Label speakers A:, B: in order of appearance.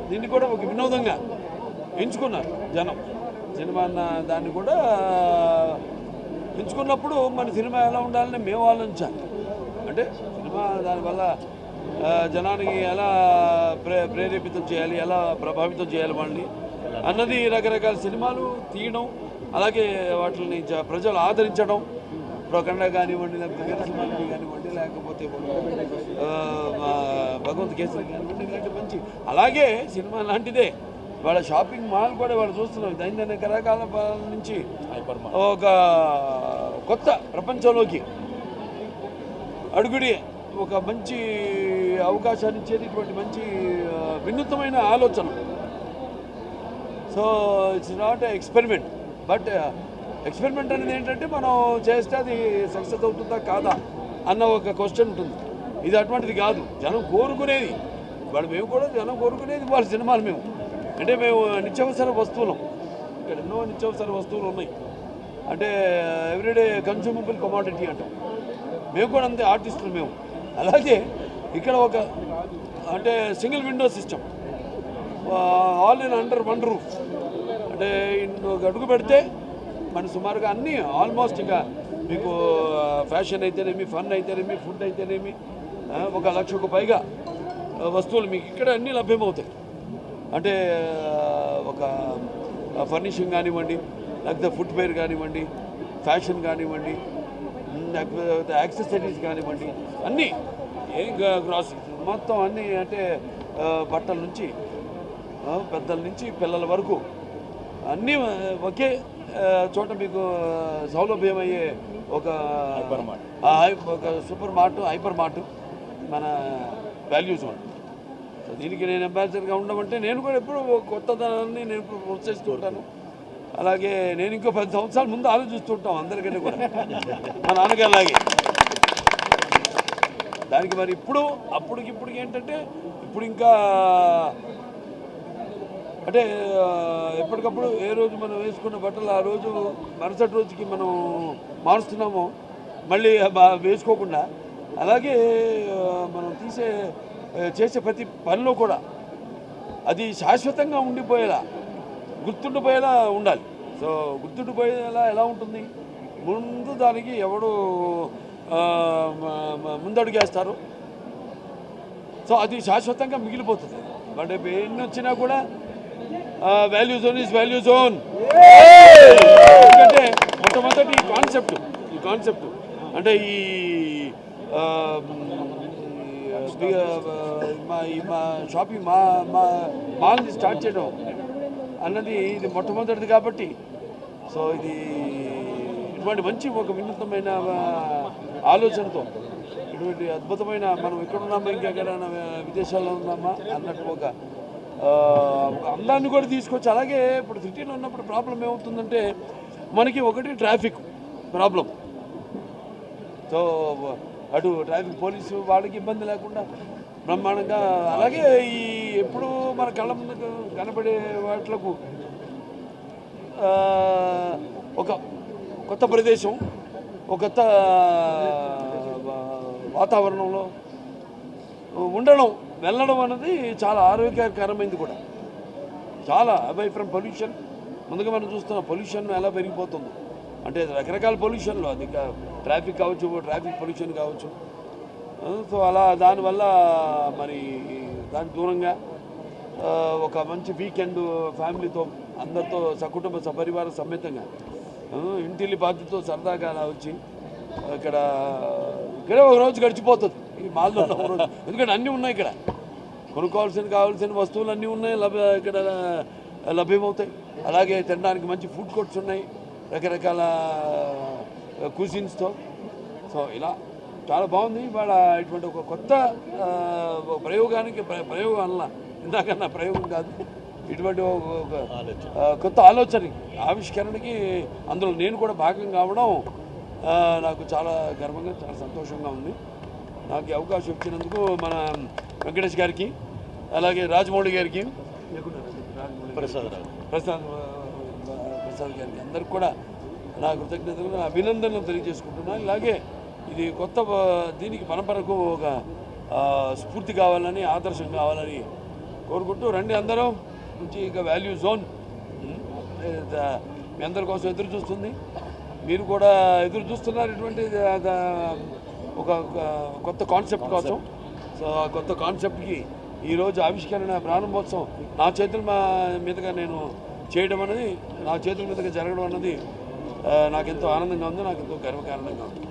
A: దీన్ని కూడా ఒక వినోదంగా ఎంచుకున్నారు జనం. సినిమా అన్న దాన్ని కూడా ఎంచుకున్నప్పుడు మన సినిమా ఎలా ఉండాలని మేము ఆలోచించాలి. అంటే సినిమా దానివల్ల జనానికి ఎలా ప్రేరేపితం చేయాలి, ఎలా ప్రభావితం చేయాలి వాళ్ళని అన్నది రకరకాల సినిమాలు తీయడం, అలాగే వాటిని ప్రజలు ఆదరించడం. ప్రకండ కానివ్వండి, లేకపోతే వీరసింహారెడ్డి కానివ్వండి, లేకపోతే భగవంత్ కేసరి కానివ్వండి, ఇలాంటి మంచి అలాగే సినిమా లాంటిదే వాళ్ళ షాపింగ్ మాల్ కూడా వాళ్ళు చూస్తున్నారు. దైనందిన రకాల నుంచి ఒక కొత్త ప్రపంచంలోకి అడుగుడి ఒక మంచి అవకాశాన్ని ఇచ్చేది ఇటువంటి మంచి వినూత్నమైన ఆలోచన. So it's not experiment, but experiment అనేది ఏంటంటే మనం చేస్తే అది సక్సెస్ అవుతుందా కాదా అన్న ఒక క్వశ్చన్ ఉంటుంది. ఇది అటువంటిది కాదు, జనం కోరుకునేది. వాళ్ళు మేము కూడా జనం కోరుకునేది వాళ్ళ సినిమాలు. మేము అంటే మేము నిత్యావసర వస్తువులం, ఇక్కడ ఎన్నో నిత్యావసర వస్తువులు ఉన్నాయి. అంటే ఎవ్రీడే కన్స్యూమబుల్ కమోడిటీ అంటాం. మేము కూడా అంతే ఆర్టిస్టులు మేము. అలాగే ఇక్కడ ఒక అంటే single window system, all in under one roof. అంటే అడుగు పెడితే మన సుమారుగా అన్నీ ఆల్మోస్ట్ ఇక మీకు ఫ్యాషన్ అయితేనేమి, ఫన్ అయితేనేమి, ఫుడ్ అయితేనేమి 1,00,000కు పైగా వస్తువులు మీకు ఇక్కడ అన్నీ లభ్యమవుతాయి. అంటే ఒక ఫర్నిషింగ్ కానివ్వండి, లేకపోతే ఫుట్వేర్ కానివ్వండి, ఫ్యాషన్ కానివ్వండి, లేకపోతే యాక్సెసరీస్ కానివ్వండి, అన్నీ గ్రాసరీస్ మొత్తం అన్నీ. అంటే బట్టల నుంచి పెద్దల నుంచి పిల్లల వరకు అన్నీ ఒకే చోట మీకు సౌలభ్యమయ్యే ఒక సూపర్ మార్ట్, హైపర్ మార్ట్ మన వాల్యూ జోన్. సో దీనికి నేను అంబాసిడర్గా ఉండమంటే నేను కూడా ఎప్పుడు కొత్తదనాన్ని నేను ప్రోత్సహిస్తూ ఉంటాను. అలాగే నేను ఇంకో 10 సంవత్సరాల ముందు ఆలోచిస్తూ ఉంటాం అందరికంటే కూడా, మా నాన్నకి అలాగే. దానికి మరి ఇప్పుడు అప్పటికిప్పటికి ఏంటంటే ఇప్పుడు ఇంకా అంటే ఎప్పటికప్పుడు ఏ రోజు మనం వేసుకున్న బట్టలు ఆ రోజు మరుసటి రోజుకి మనం మారుస్తున్నామో మళ్ళీ వేసుకోకుండా, అలాగే మనం చేసే ప్రతి పనిలో కూడా అది శాశ్వతంగా ఉండిపోయేలా, గుర్తుండిపోయేలా ఉండాలి. సో గుర్తుండిపోయేలా ఎలా ఉంటుంది? ముందు దానికి ఎవడు ముందడుగేస్తారు, సో అది శాశ్వతంగా మిగిలిపోతుంది. బట్ ఎన్ని వచ్చినా కూడా value zone is value zone. ఎందుకంటే మొట్టమొదటి ఈ కాన్సెప్ట్ అంటే ఈ మా షాపింగ్ మాల్ని స్టార్ట్ చేయడం అన్నది ఇది మొట్టమొదటిది కాబట్టి, సో ఇది ఇటువంటి మంచి ఒక వినూత్నమైన ఆలోచనతో ఇటువంటి అద్భుతమైన మనం ఎక్కడున్నామా ఇంకెక్కడైనా విదేశాల్లో ఉన్నామా అన్నట్టు ఒక అందాన్ని కూడా తీసుకొచ్చి, అలాగే ఇప్పుడు సిటీలో ఉన్నప్పుడు ప్రాబ్లం ఏమవుతుందంటే మనకి ఒకటి ట్రాఫిక్ ప్రాబ్లం. సో అటు ట్రాఫిక్ పోలీసు వాళ్ళకి ఇబ్బంది లేకుండా బ్రహ్మాండంగా, అలాగే ఈ ఎప్పుడు మన కళ్ళ ముందు కనబడే వాటిలకు ఒక కొత్త ప్రదేశం, ఒక కొత్త వాతావరణంలో ఉండడం, వెళ్ళడం అన్నది చాలా ఆరోగ్యకరమైనది కూడా. చాలా అవై ఫ్రమ్ పొల్యూషన్. ముందుగా మనం చూస్తున్న పొల్యూషన్ ఎలా పెరిగిపోతుందో, అంటే రకరకాల పొల్యూషన్లో అది ట్రాఫిక్ కావచ్చు, ట్రాఫిక్ పొల్యూషన్ కావచ్చు. సో అలా దానివల్ల మరి దానికి దూరంగా ఒక మంచి వీకెండ్ ఫ్యామిలీతో అందరితో సకుటుంబ సపరివార సమేతంగా ఇంటిల్లి బాధ్యతతో సరదాగా అలా వచ్చి ఇక్కడే ఒక రోజు గడిచిపోతుంది ఈ మాల్లో ఉన్న రోజు. ఎందుకంటే అన్నీ ఉన్నాయి ఇక్కడ, కావాల్సిన వస్తువులు అన్నీ ఉన్నాయి, ఇక్కడ లభ్యమవుతాయి. అలాగే తినడానికి మంచి ఫుడ్ కోర్ట్స్ ఉన్నాయి రకరకాల కుజిన్స్తో. సో ఇలా చాలా బాగుంది. ఇవాళ ఇటువంటి ఒక కొత్త ప్రయోగం అన్న ఇందాకన్నా ప్రయోగం కాదు, ఇటువంటి ఒక కొత్త ఆవిష్కరణకి అందులో నేను కూడా భాగం కావడం నాకు చాలా గర్వంగా, చాలా సంతోషంగా ఉంది. నాకు అవకాశం ఇచ్చినందుకు మన వెంకటేష్ గారికి, అలాగే రాజమౌళి గారికి, ప్రసాద్ గారికి, అందరికి కూడా నా కృతజ్ఞతలు, నా అభినందనలు తెలియజేసుకుంటున్నాను. ఇలాగే ఇది కొత్త దీనికి పరంపరకు ఒక స్ఫూర్తి కావాలని, ఆదర్శం కావాలని కోరుకుంటూ రండి అందరూ నుంచి ఇక వాల్యూ జోన్ మీ అందరి కోసం ఎదురు చూస్తుంది. మీరు కూడా ఎదురు చూస్తున్నారు ఇటువంటి ఒక కొత్త కాన్సెప్ట్ కోసం. సో ఆ కొత్త కాన్సెప్ట్కి ఈరోజు ఆవిష్కరణ ప్రారంభోత్సవం నా చేతుల మీదుగా నేను చేయడం అనేది, నా చేతుల మీదుగా జరగడం అన్నది నాకు ఎంతో ఆనందంగా ఉంది, నాకు ఎంతో గర్వకారణంగా ఉంది.